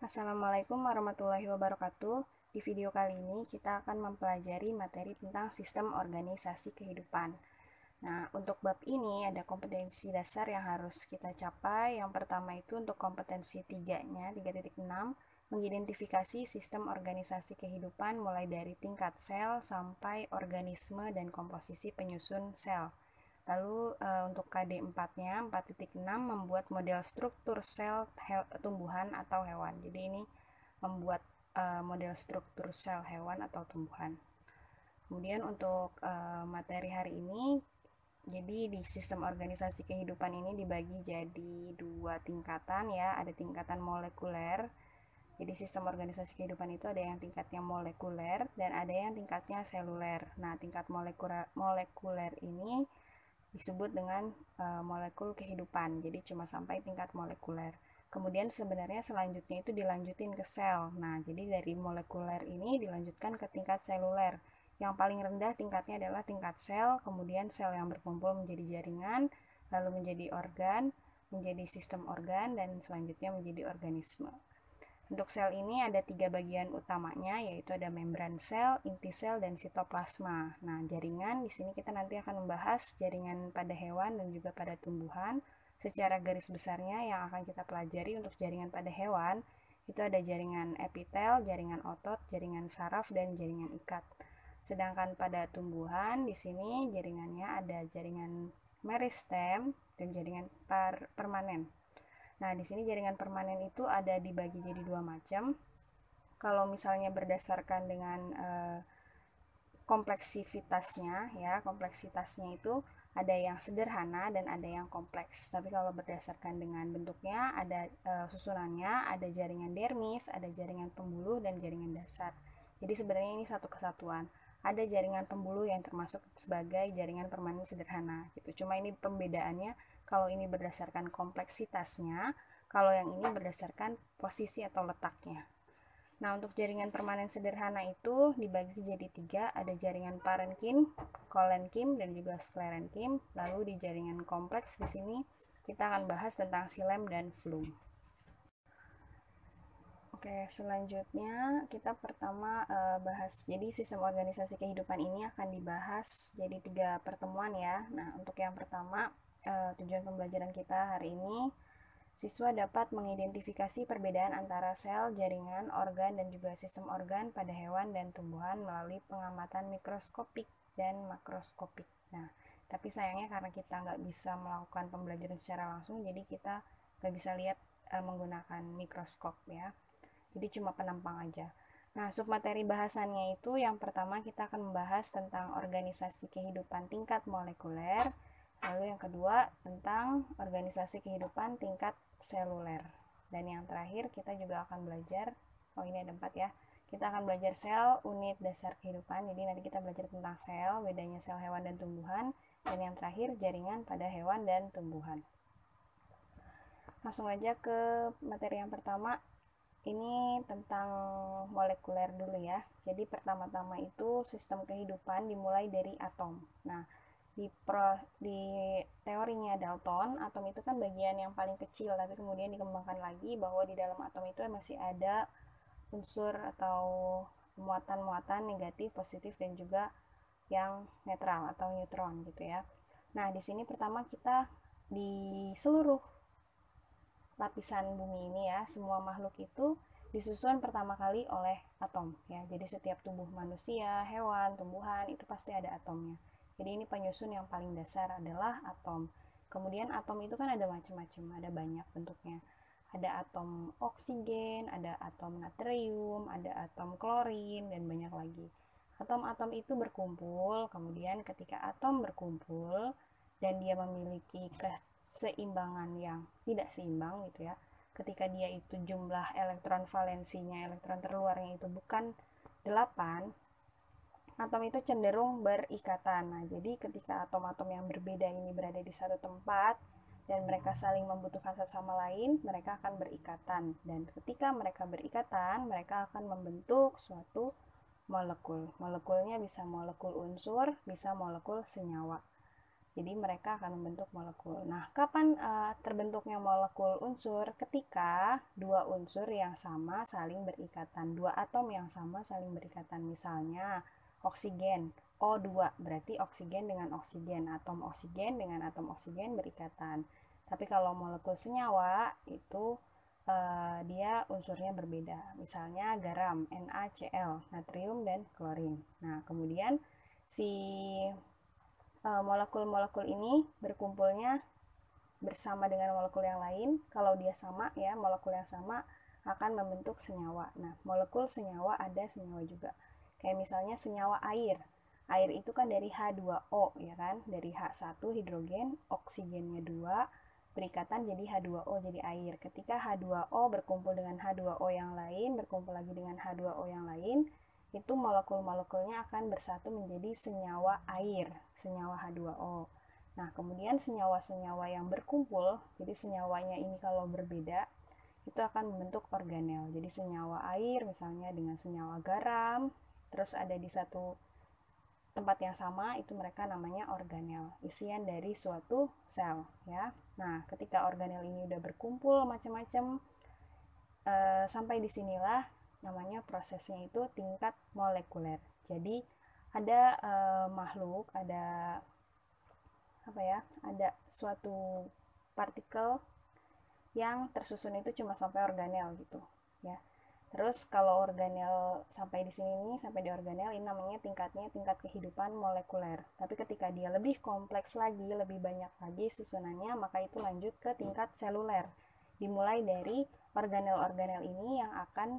Assalamualaikum warahmatullahi wabarakatuh. Di video kali ini kita akan mempelajari materi tentang sistem organisasi kehidupan. Nah, untuk bab ini ada kompetensi dasar yang harus kita capai. Yang pertama itu untuk kompetensi 3-nya, 3.6, mengidentifikasi sistem organisasi kehidupan mulai dari tingkat sel sampai organisme dan komposisi penyusun sel. Lalu untuk KD4-nya, 4.6, membuat model struktur sel tumbuhan atau hewan. Jadi ini membuat model struktur sel hewan atau tumbuhan. Kemudian untuk materi hari ini, jadi di sistem organisasi kehidupan ini dibagi jadi 2 tingkatan ya, ada tingkatan molekuler. Jadi sistem organisasi kehidupan itu ada yang tingkatnya molekuler dan ada yang tingkatnya seluler. Nah, tingkat molekuler ini disebut dengan molekul kehidupan. Jadi cuma sampai tingkat molekuler. Kemudian sebenarnya selanjutnya itu dilanjutin ke sel. Nah, jadi dari molekuler ini dilanjutkan ke tingkat seluler. Yang paling rendah tingkatnya adalah tingkat sel, kemudian sel yang berkumpul menjadi jaringan, lalu menjadi organ, menjadi sistem organ, dan selanjutnya menjadi organisme. Untuk sel ini ada 3 bagian utamanya, yaitu ada membran sel, inti sel, dan sitoplasma. Nah, jaringan di sini kita nanti akan membahas jaringan pada hewan dan juga pada tumbuhan. Secara garis besarnya yang akan kita pelajari untuk jaringan pada hewan, itu ada jaringan epitel, jaringan otot, jaringan saraf, dan jaringan ikat. Sedangkan pada tumbuhan di sini jaringannya ada jaringan meristem dan jaringan permanen. Nah, di sini jaringan permanen itu ada dibagi jadi 2 macam. Kalau misalnya berdasarkan dengan kompleksitasnya ya, kompleksitasnya itu ada yang sederhana dan ada yang kompleks. Tapi kalau berdasarkan dengan bentuknya ada susunannya, ada jaringan dermis, ada jaringan pembuluh dan jaringan dasar. Jadi sebenarnya ini satu kesatuan. Ada jaringan pembuluh yang termasuk sebagai jaringan permanen sederhana gitu. Cuma ini pembedaannya, kalau ini berdasarkan kompleksitasnya, kalau yang ini berdasarkan posisi atau letaknya. Nah, untuk jaringan permanen sederhana itu dibagi jadi 3, ada jaringan parenkim, kolenkim, dan juga sklerenkim. Lalu di jaringan kompleks di sini kita akan bahas tentang xilem dan flum. Oke, selanjutnya kita pertama bahas, jadi sistem organisasi kehidupan ini akan dibahas jadi 3 pertemuan ya. Nah, untuk yang pertama, tujuan pembelajaran kita hari ini, siswa dapat mengidentifikasi perbedaan antara sel, jaringan, organ, dan juga sistem organ pada hewan dan tumbuhan melalui pengamatan mikroskopik dan makroskopik. Nah, tapi sayangnya karena kita nggak bisa melakukan pembelajaran secara langsung, jadi kita nggak bisa lihat menggunakan mikroskop ya. Jadi cuma penampang aja. Nah, submateri bahasannya itu yang pertama kita akan membahas tentang organisasi kehidupan tingkat molekuler. Lalu yang kedua tentang organisasi kehidupan tingkat seluler. Dan yang terakhir kita juga akan belajar, ini ada 4 ya. Kita akan belajar sel, unit dasar kehidupan. Jadi nanti kita belajar tentang sel, bedanya sel hewan dan tumbuhan. Dan yang terakhir jaringan pada hewan dan tumbuhan. Langsung aja ke materi yang pertama. Ini tentang molekuler dulu ya. Jadi pertama-tama itu sistem kehidupan dimulai dari atom. Nah, di teorinya Dalton, atom itu kan bagian yang paling kecil, tapi kemudian dikembangkan lagi bahwa di dalam atom itu masih ada unsur atau muatan-muatan negatif, positif, dan juga yang netral atau neutron gitu ya. Nah, di sini pertama kita di seluruh lapisan bumi ini ya, semua makhluk itu disusun pertama kali oleh atom ya. Jadi setiap tubuh manusia, hewan, tumbuhan itu pasti ada atomnya. Jadi ini penyusun yang paling dasar adalah atom. Kemudian atom itu kan ada macam-macam, ada banyak bentuknya. Ada atom oksigen, ada atom natrium, ada atom klorin, dan banyak lagi. Atom-atom itu berkumpul, kemudian ketika atom berkumpul dan dia memiliki keseimbangan yang tidak seimbang gitu ya, ketika dia itu jumlah elektron valensinya, elektron terluarnya itu bukan 8, atom itu cenderung berikatan. Nah, jadi ketika atom-atom yang berbeda ini berada di satu tempat dan mereka saling membutuhkan satu sama lain, mereka akan berikatan. Dan ketika mereka berikatan, mereka akan membentuk suatu molekul. Molekulnya bisa molekul unsur, bisa molekul senyawa. Jadi mereka akan membentuk molekul. Nah, kapan terbentuknya molekul unsur? Ketika dua unsur yang sama saling berikatan, dua atom yang sama saling berikatan. Misalnya oksigen, O2, berarti oksigen dengan oksigen, atom oksigen dengan atom oksigen berikatan. Tapi kalau molekul senyawa itu dia unsurnya berbeda. Misalnya garam, NaCl, natrium dan klorin. Nah, kemudian si molekul-molekul ini berkumpulnya bersama dengan molekul yang lain. Kalau dia sama ya, molekul yang sama akan membentuk senyawa. Nah, molekul senyawa ada senyawa juga. Kayak misalnya senyawa air. Air itu kan dari H2O ya kan, dari H1 hidrogen, oksigennya 2, berikatan jadi H2O jadi air. Ketika H2O berkumpul dengan H2O yang lain, berkumpul lagi dengan H2O yang lain, itu molekul-molekulnya akan bersatu menjadi senyawa air, senyawa H2O. Nah, kemudian senyawa-senyawa yang berkumpul, jadi senyawanya ini kalau berbeda, itu akan membentuk organel. Jadi senyawa air misalnya dengan senyawa garam, terus ada di satu tempat yang sama, itu mereka namanya organel, isian dari suatu sel ya. Nah, ketika organel ini udah berkumpul macam-macam, sampai disinilah namanya prosesnya itu tingkat molekuler. Jadi ada makhluk, ada apa ya, ada suatu partikel yang tersusun itu cuma sampai organel gitu ya. Terus kalau organel sampai di sini nih, sampai di organel, ini namanya tingkatnya tingkat kehidupan molekuler. Tapi ketika dia lebih kompleks lagi, lebih banyak lagi susunannya, maka itu lanjut ke tingkat seluler. Dimulai dari organel-organel ini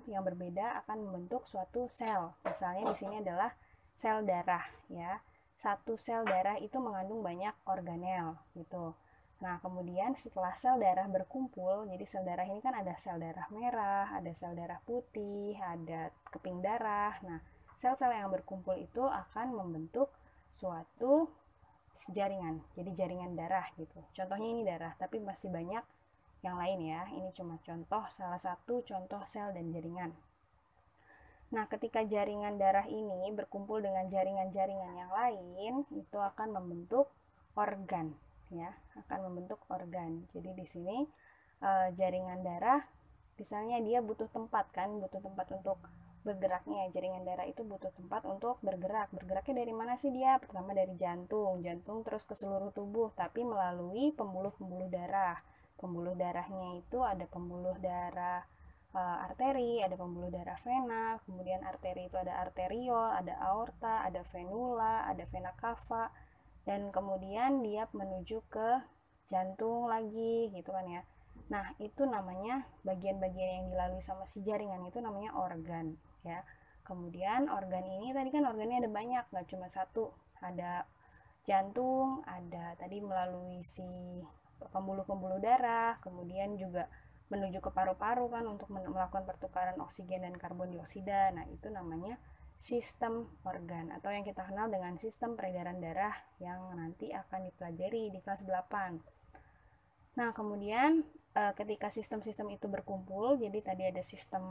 yang berbeda akan membentuk suatu sel. Misalnya di sini adalah sel darah ya. Satu sel darah itu mengandung banyak organel gitu. Nah, kemudian setelah sel darah berkumpul, jadi sel darah ini kan ada sel darah merah, ada sel darah putih, ada keping darah. Nah, sel-sel yang berkumpul itu akan membentuk suatu jaringan. Jadi jaringan darah gitu. Contohnya ini darah, tapi masih banyak yang lain ya. Ini cuma contoh, salah satu contoh sel dan jaringan. Nah, ketika jaringan darah ini berkumpul dengan jaringan-jaringan yang lain, itu akan membentuk organ ya, akan membentuk organ. Jadi di sini jaringan darah misalnya dia butuh tempat kan, butuh tempat untuk bergeraknya. Jaringan darah itu butuh tempat untuk bergerak. Bergeraknya dari mana sih dia? Pertama dari jantung terus ke seluruh tubuh, tapi melalui pembuluh-pembuluh darah. Pembuluh darahnya itu ada pembuluh darah arteri, ada pembuluh darah vena, kemudian arteri itu ada arteriol, ada aorta, ada venula, ada vena cava, dan kemudian dia menuju ke jantung lagi gitu kan ya. Nah, itu namanya bagian-bagian yang dilalui sama si jaringan itu namanya organ ya. Kemudian organ ini tadi kan organnya ada banyak, nggak cuma satu. Ada jantung, ada tadi melalui si pembuluh-pembuluh darah, kemudian juga menuju ke paru-paru kan untuk melakukan pertukaran oksigen dan karbon dioksida. Nah, itu namanya sistem organ atau yang kita kenal dengan sistem peredaran darah yang nanti akan dipelajari di kelas 8. Nah, kemudian ketika sistem-sistem itu berkumpul, jadi tadi ada sistem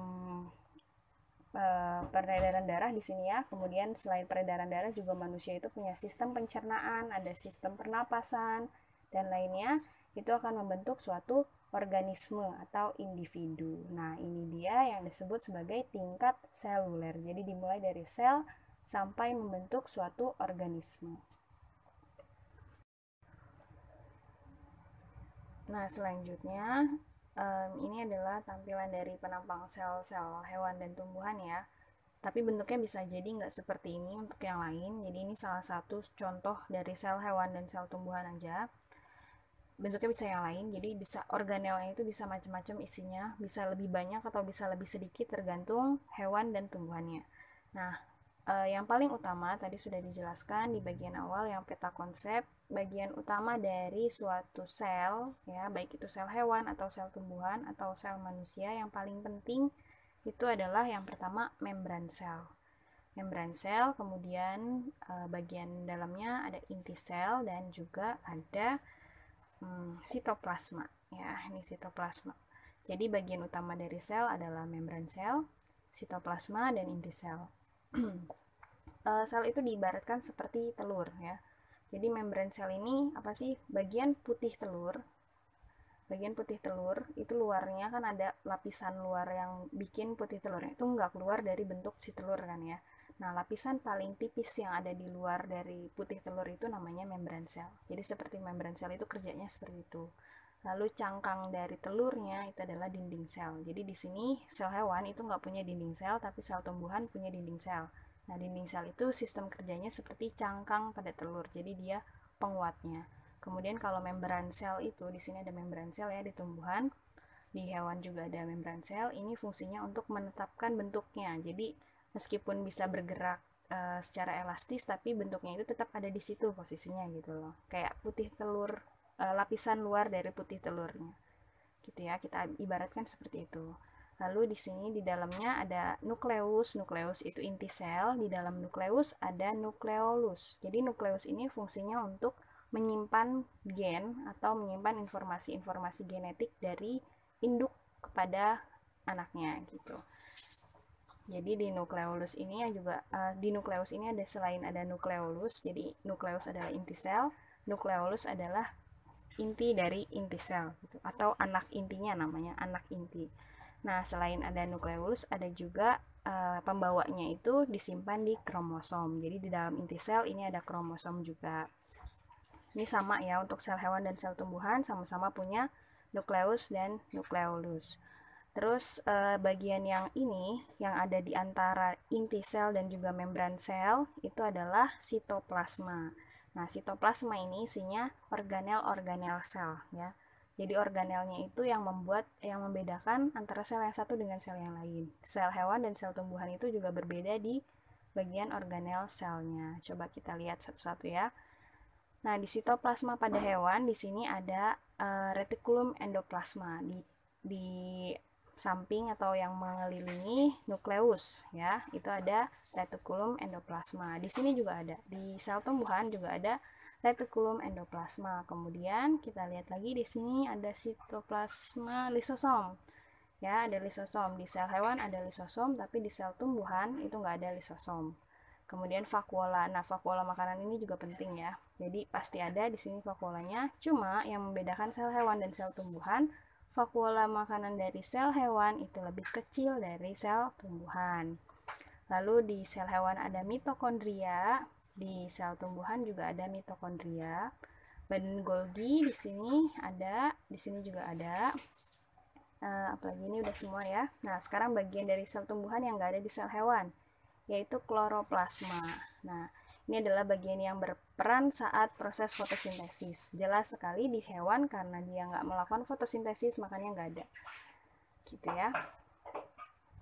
peredaran darah di sini ya. Kemudian selain peredaran darah juga manusia itu punya sistem pencernaan, ada sistem pernapasan dan lainnya. Itu akan membentuk suatu organisme atau individu. Nah, ini dia yang disebut sebagai tingkat seluler. Jadi dimulai dari sel sampai membentuk suatu organisme. Nah, selanjutnya ini adalah tampilan dari penampang sel-sel hewan dan tumbuhan ya. Tapi bentuknya bisa jadi nggak seperti ini untuk yang lain. Jadi ini salah satu contoh dari sel hewan dan sel tumbuhan aja. Bentuknya bisa yang lain, jadi bisa organelnya itu bisa macam-macam isinya, bisa lebih banyak atau bisa lebih sedikit tergantung hewan dan tumbuhannya. Nah, yang paling utama tadi sudah dijelaskan di bagian awal yang peta konsep. Bagian utama dari suatu sel ya, baik itu sel hewan atau sel tumbuhan atau sel manusia, yang paling penting itu adalah yang pertama membran sel. Membran sel, kemudian bagian dalamnya ada inti sel dan juga ada sitoplasma ya, ini sitoplasma. Jadi bagian utama dari sel adalah membran sel, sitoplasma, dan inti sel. Sel itu diibaratkan seperti telur ya. Jadi membran sel ini apa sih? Bagian putih telur itu luarnya kan ada lapisan luar yang bikin putih telurnya itu nggak keluar dari bentuk si telur kan ya. Nah, lapisan paling tipis yang ada di luar dari putih telur itu namanya membran sel. Jadi seperti membran sel itu kerjanya seperti itu. Lalu cangkang dari telurnya itu adalah dinding sel. Jadi di sini sel hewan itu nggak punya dinding sel, tapi sel tumbuhan punya dinding sel. Nah, dinding sel itu sistem kerjanya seperti cangkang pada telur. Jadi dia penguatnya. Kemudian kalau membran sel itu, di sini ada membran sel ya di tumbuhan, di hewan juga ada membran sel. Ini fungsinya untuk menetapkan bentuknya. Jadi meskipun bisa bergerak secara elastis, tapi bentuknya itu tetap ada di situ posisinya gitu loh. Kayak putih telur, lapisan luar dari putih telurnya. Gitu ya, kita ibaratkan seperti itu. Lalu di sini di dalamnya ada nukleus. Nukleus itu inti sel. Di dalam nukleus ada nukleolus. Jadi nukleus ini fungsinya untuk menyimpan gen atau menyimpan informasi-informasi genetik dari induk kepada anaknya gitu. Jadi di nukleolus ini juga di nukleus ini ada selain ada nukleolus, jadi nukleus adalah inti sel, nukleolus adalah inti dari inti sel gitu, atau anak intinya namanya anak inti. Nah, selain ada nukleolus ada juga pembawanya itu disimpan di kromosom. Jadi di dalam inti sel ini ada kromosom juga. Ini sama ya untuk sel hewan dan sel tumbuhan sama-sama punya nukleus dan nukleolus. Terus bagian yang ini yang ada di antara inti sel dan juga membran sel itu adalah sitoplasma. Nah, sitoplasma ini isinya organel-organel sel ya. Jadi organelnya itu yang membedakan antara sel yang satu dengan sel yang lain. Sel hewan dan sel tumbuhan itu juga berbeda di bagian organel selnya. Coba kita lihat satu-satu ya. Nah, di sitoplasma pada hewan di sini ada retikulum endoplasma di samping atau yang mengelilingi nukleus ya. Itu ada retikulum endoplasma. Di sini juga ada. Di sel tumbuhan juga ada retikulum endoplasma. Kemudian kita lihat lagi di sini ada sitoplasma lisosom. Ya, ada lisosom. Di sel hewan ada lisosom, tapi di sel tumbuhan itu nggak ada lisosom. Kemudian vakuola. Nah, vakuola makanan ini juga penting ya. Jadi pasti ada di sini vakuolanya. Cuma yang membedakan sel hewan dan sel tumbuhan, vakuola makanan dari sel hewan itu lebih kecil dari sel tumbuhan. Lalu di sel hewan ada mitokondria, di sel tumbuhan juga ada mitokondria. Badan Golgi di sini ada, di sini juga ada. Apalagi ini udah semua ya. Nah, sekarang bagian dari sel tumbuhan yang nggak ada di sel hewan, yaitu kloroplasma. Nah, ini adalah bagian yang berperan saat proses fotosintesis. Jelas sekali di hewan karena dia nggak melakukan fotosintesis, makanya nggak ada. Gitu ya.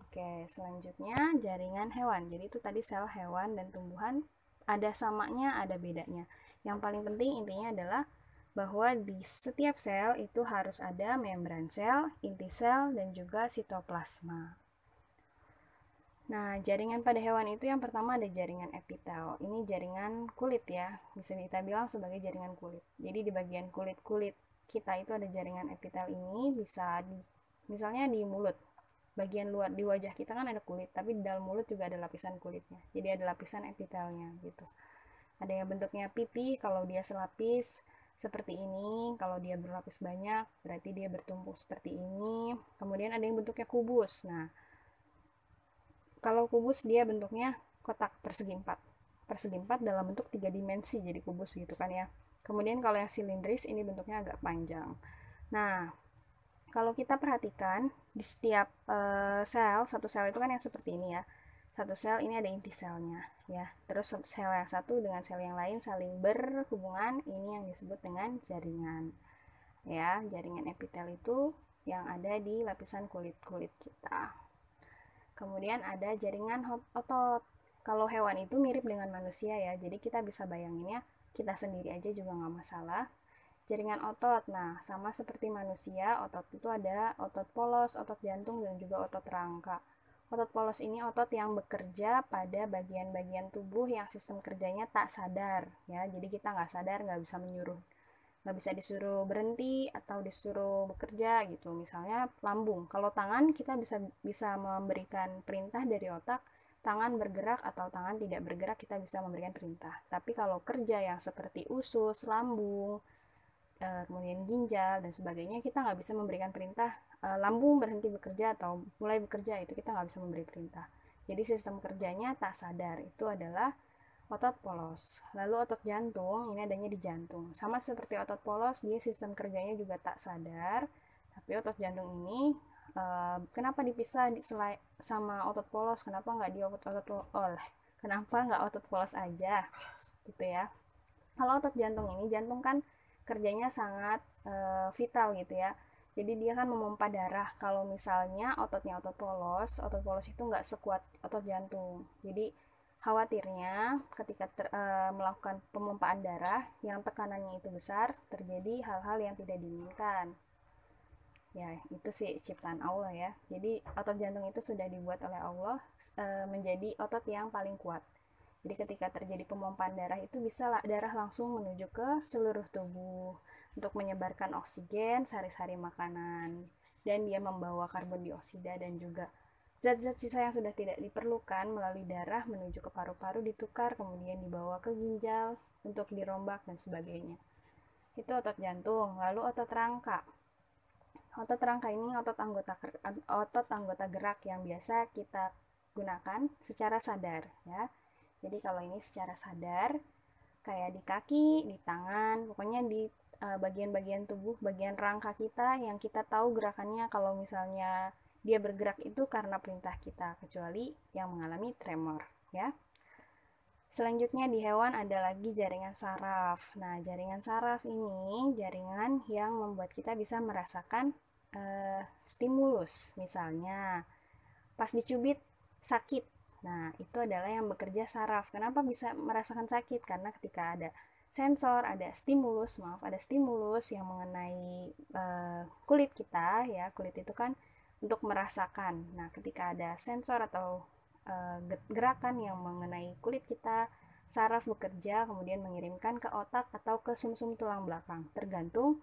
Oke, selanjutnya jaringan hewan. Jadi itu tadi sel hewan dan tumbuhan ada samanya, ada bedanya. Yang paling penting intinya adalah bahwa di setiap sel itu harus ada membran sel, inti sel, dan juga sitoplasma. Nah, jaringan pada hewan itu yang pertama ada jaringan epitel. Ini jaringan kulit ya, bisa kita bilang sebagai jaringan kulit. Jadi di bagian kulit-kulit kita itu ada jaringan epitel ini, misalnya di mulut. Bagian luar di wajah kita kan ada kulit, tapi di dalam mulut juga ada lapisan kulitnya. Jadi ada lapisan epitelnya gitu. Ada yang bentuknya pipi kalau dia selapis seperti ini, kalau dia berlapis banyak berarti dia bertumpuk seperti ini. Kemudian ada yang bentuknya kubus. Nah, kalau kubus dia bentuknya kotak persegi 4. Persegi 4 dalam bentuk 3 dimensi jadi kubus gitu kan ya. Kemudian kalau yang silindris ini bentuknya agak panjang. Nah, kalau kita perhatikan di setiap sel, satu sel itu kan yang seperti ini ya. Satu sel ini ada inti selnya ya. Terus sel yang satu dengan sel yang lain saling berhubungan, ini yang disebut dengan jaringan. Ya, jaringan epitel itu yang ada di lapisan kulit-kulit kita. Kemudian ada jaringan otot. Kalau hewan itu mirip dengan manusia ya, jadi kita bisa bayanginnya kita sendiri aja juga nggak masalah. Jaringan otot, nah sama seperti manusia, otot itu ada otot polos, otot jantung, dan juga otot rangka. Otot polos ini otot yang bekerja pada bagian-bagian tubuh yang sistem kerjanya tak sadar ya, jadi kita nggak sadar, nggak bisa menyuruh, nggak bisa disuruh berhenti atau disuruh bekerja gitu. Misalnya lambung, kalau tangan kita bisa memberikan perintah dari otak tangan bergerak atau tangan tidak bergerak kita bisa memberikan perintah. Tapi kalau kerja yang seperti usus, lambung, kemudian ginjal dan sebagainya, kita nggak bisa memberikan perintah lambung berhenti bekerja atau mulai bekerja, itu kita nggak bisa memberi perintah. Jadi sistem kerjanya tak sadar, itu adalah otot polos. Lalu otot jantung, ini adanya di jantung. Sama seperti otot polos, dia sistem kerjanya juga tak sadar. Tapi otot jantung ini kenapa dipisah sama otot polos? Kenapa nggak di kenapa nggak otot polos aja? Gitu ya. Kalau otot jantung ini, jantung kan kerjanya sangat vital gitu ya. Jadi dia kan memompa darah. Kalau misalnya ototnya otot polos itu nggak sekuat otot jantung. Jadi khawatirnya ketika melakukan pemompaan darah yang tekanannya itu besar, terjadi hal-hal yang tidak diinginkan. Ya, itu sih ciptaan Allah ya. Jadi otot jantung itu sudah dibuat oleh Allah menjadi otot yang paling kuat. Jadi ketika terjadi pemompaan darah itu bisa darah langsung menuju ke seluruh tubuh untuk menyebarkan oksigen sehari-hari makanan, dan dia membawa karbon dioksida dan juga zat-zat sisa yang sudah tidak diperlukan melalui darah menuju ke paru-paru, ditukar kemudian dibawa ke ginjal untuk dirombak dan sebagainya. Itu otot jantung. Lalu otot rangka. Otot rangka ini otot anggota gerak yang biasa kita gunakan secara sadar ya. Jadi kalau ini secara sadar, kayak di kaki, di tangan, pokoknya di bagian-bagian tubuh, bagian rangka kita yang kita tahu gerakannya kalau misalnya dia bergerak itu karena perintah kita, kecuali yang mengalami tremor ya. Selanjutnya di hewan ada lagi jaringan saraf. Nah, jaringan saraf ini jaringan yang membuat kita bisa merasakan stimulus. Misalnya, pas dicubit sakit. Nah, itu adalah yang bekerja saraf. Kenapa bisa merasakan sakit? Karena ketika ada sensor, ada stimulus yang mengenai kulit kita ya. Kulit itu kan untuk merasakan. Nah, ketika ada sensor atau gerakan yang mengenai kulit kita, saraf bekerja kemudian mengirimkan ke otak atau ke sumsum tulang belakang. Tergantung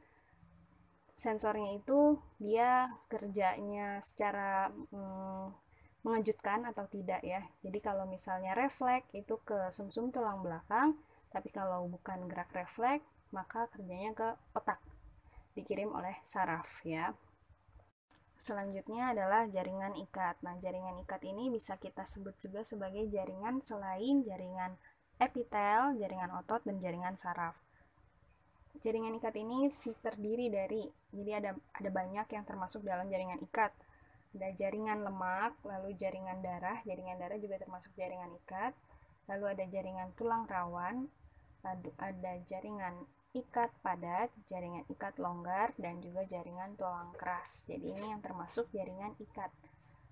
sensornya itu dia kerjanya secara mengejutkan atau tidak ya. Jadi kalau misalnya refleks itu ke sumsum tulang belakang, tapi kalau bukan gerak refleks maka kerjanya ke otak, dikirim oleh saraf ya. Selanjutnya adalah jaringan ikat. Nah, jaringan ikat ini bisa kita sebut juga sebagai jaringan selain jaringan epitel, jaringan otot, dan jaringan saraf. Jaringan ikat ini terdiri dari, jadi ada banyak yang termasuk dalam jaringan ikat. Ada jaringan lemak, lalu jaringan darah juga termasuk jaringan ikat, lalu ada jaringan tulang rawan, lalu ada jaringan ikat padat, jaringan ikat longgar, dan juga jaringan tulang keras. Jadi ini yang termasuk jaringan ikat,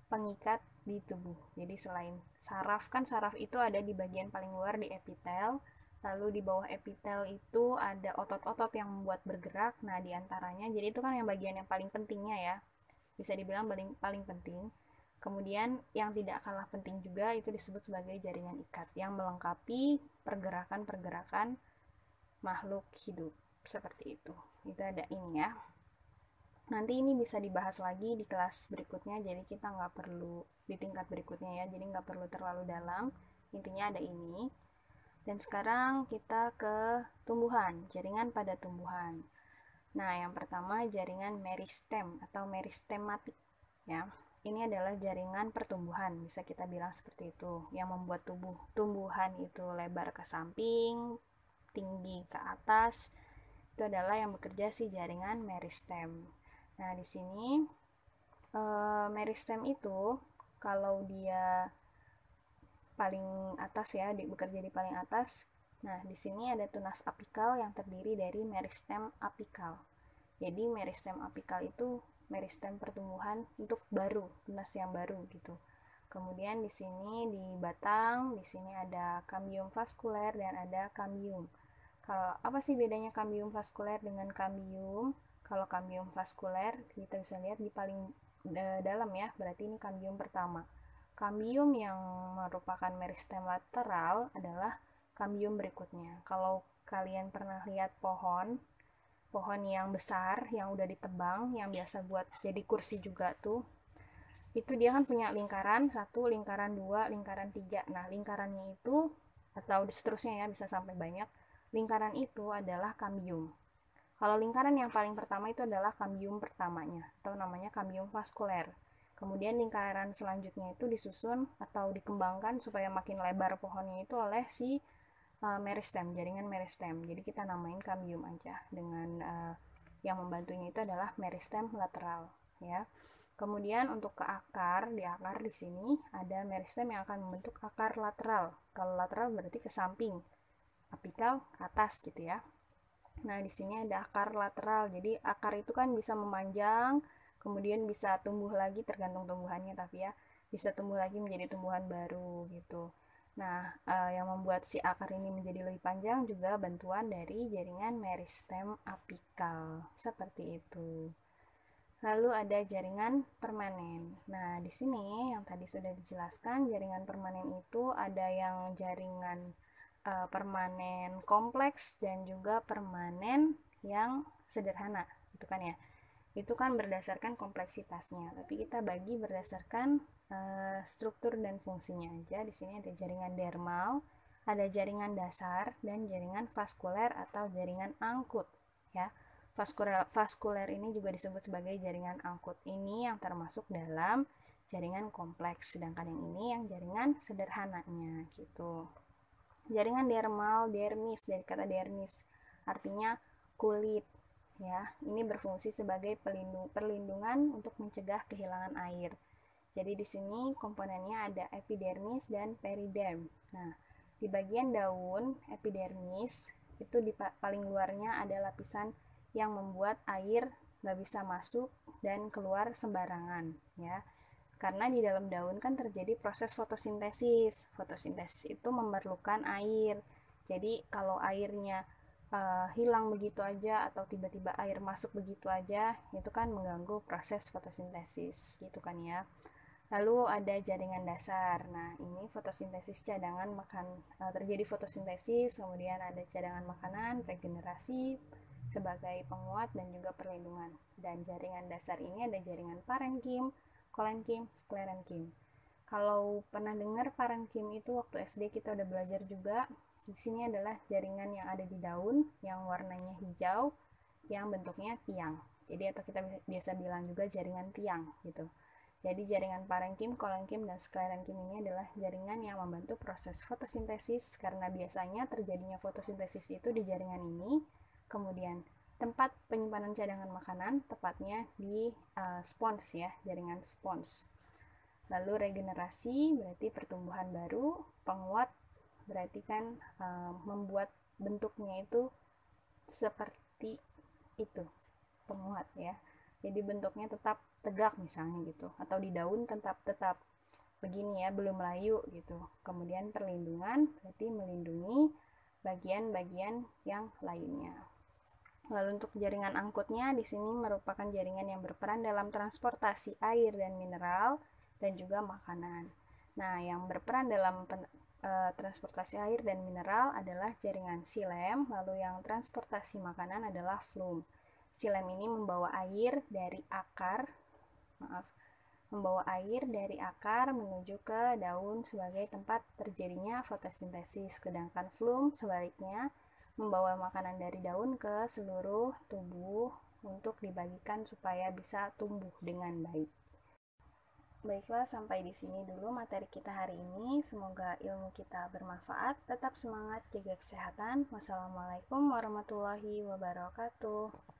pengikat di tubuh. Jadi selain saraf, kan saraf itu ada di bagian paling luar di epitel, lalu di bawah epitel itu ada otot-otot yang membuat bergerak. Nah, diantaranya, jadi itu kan yang bagian yang paling pentingnya ya, bisa dibilang paling penting. Kemudian yang tidak kalah penting juga itu disebut sebagai jaringan ikat yang melengkapi pergerakan-pergerakan makhluk hidup seperti itu. Itu ada ini ya. Nanti ini bisa dibahas lagi di kelas berikutnya, jadi kita nggak perlu di tingkat berikutnya ya, jadi nggak perlu terlalu dalam. Intinya ada ini. Dan sekarang kita ke tumbuhan, jaringan pada tumbuhan. Nah, yang pertama jaringan meristem atau meristematik ya. Ini adalah jaringan pertumbuhan, bisa kita bilang seperti itu, yang membuat tumbuhan itu lebar ke samping, tinggi ke atas. Itu adalah yang bekerja si jaringan meristem. Nah, di sini meristem itu kalau dia paling atas ya, bekerja di paling atas. Nah, di sini ada tunas apikal yang terdiri dari meristem apikal. Jadi meristem apikal itu meristem pertumbuhan untuk tunas yang baru gitu. Kemudian di sini di batang, di sini ada kambium vaskuler dan ada kambium. Kalau apa sih bedanya kambium vaskuler dengan kambium? Kalau kambium vaskuler kita bisa lihat di paling dalam ya, berarti ini kambium pertama. Kambium yang merupakan meristem lateral adalah kambium berikutnya. Kalau kalian pernah lihat pohon yang besar yang udah ditebang, yang biasa buat jadi kursi juga tuh, itu dia kan punya lingkaran 1, lingkaran 2, lingkaran 3. Nah, lingkarannya itu atau seterusnya ya, bisa sampai banyak. Lingkaran itu adalah kambium. Kalau lingkaran yang paling pertama itu adalah kambium pertamanya, atau namanya kambium vaskuler. Kemudian lingkaran selanjutnya itu disusun atau dikembangkan supaya makin lebar pohonnya itu oleh si meristem, jaringan meristem. Jadi kita namain kambium aja dengan yang membantunya itu adalah meristem lateral, ya. Kemudian untuk ke akar, di akar di sini ada meristem yang akan membentuk akar lateral. Kalau lateral berarti ke samping, apikal ke atas gitu ya. Nah, di sini ada akar lateral. Jadi akar itu kan bisa memanjang, kemudian bisa tumbuh lagi tergantung tumbuhannya, tapi ya bisa tumbuh lagi menjadi tumbuhan baru gitu. Nah, yang membuat si akar ini menjadi lebih panjang juga bantuan dari jaringan meristem apikal. Seperti itu. Lalu ada jaringan permanen. Nah, di sini yang tadi sudah dijelaskan, jaringan permanen itu ada yang jaringan permanen kompleks dan juga permanen yang sederhana, gitu kan ya. Itu kan berdasarkan kompleksitasnya, tapi kita bagi berdasarkan struktur dan fungsinya aja. Di sini ada jaringan dermal, ada jaringan dasar, dan jaringan vaskuler atau jaringan angkut, ya. Vaskuler ini juga disebut sebagai jaringan angkut. Ini yang termasuk dalam jaringan kompleks, sedangkan yang ini yang jaringan sederhananya gitu. Jaringan dermal, dermis, dari kata dermis artinya kulit, ya. Ini berfungsi sebagai perlindungan untuk mencegah kehilangan air. Jadi di sini komponennya ada epidermis dan periderm. Nah, di bagian daun epidermis itu di paling luarnya ada lapisan yang membuat air nggak bisa masuk dan keluar sembarangan, ya. Karena di dalam daun kan terjadi proses fotosintesis. Fotosintesis itu memerlukan air. Jadi kalau airnya hilang begitu aja atau tiba-tiba air masuk begitu aja, itu kan mengganggu proses fotosintesis, gitu kan ya. Lalu ada jaringan dasar. Nah, ini fotosintesis cadangan terjadi fotosintesis, kemudian ada cadangan makanan, regenerasi sebagai penguat dan juga perlindungan. Dan jaringan dasar ini ada jaringan parenkim, kolenkim, sklerenkim. Kalau pernah dengar parenkim itu waktu SD kita udah belajar juga. Di sini adalah jaringan yang ada di daun yang warnanya hijau yang bentuknya tiang. Jadi atau kita biasa bilang juga jaringan tiang gitu. Jadi jaringan parenkim, kolenkim, dan sklerenkim ini adalah jaringan yang membantu proses fotosintesis karena biasanya terjadinya fotosintesis itu di jaringan ini. Kemudian tempat penyimpanan cadangan makanan tepatnya di spons ya, jaringan spons. Lalu regenerasi berarti pertumbuhan baru, penguat berarti kan membuat bentuknya itu seperti itu, penguat ya. Jadi bentuknya tetap tegak misalnya gitu, atau di daun tetap begini ya, belum layu gitu. Kemudian perlindungan berarti melindungi bagian-bagian yang lainnya. Lalu untuk jaringan angkutnya di sini merupakan jaringan yang berperan dalam transportasi air dan mineral dan juga makanan. Nah, yang berperan dalam transportasi air dan mineral adalah jaringan xilem, lalu yang transportasi makanan adalah flum. Xilem ini membawa air dari akar, menuju ke daun sebagai tempat terjadinya fotosintesis, sedangkan flum sebaliknya membawa makanan dari daun ke seluruh tubuh untuk dibagikan supaya bisa tumbuh dengan baik. Baiklah, sampai di sini dulu materi kita hari ini. Semoga ilmu kita bermanfaat. Tetap semangat, jaga kesehatan. Wassalamualaikum warahmatullahi wabarakatuh.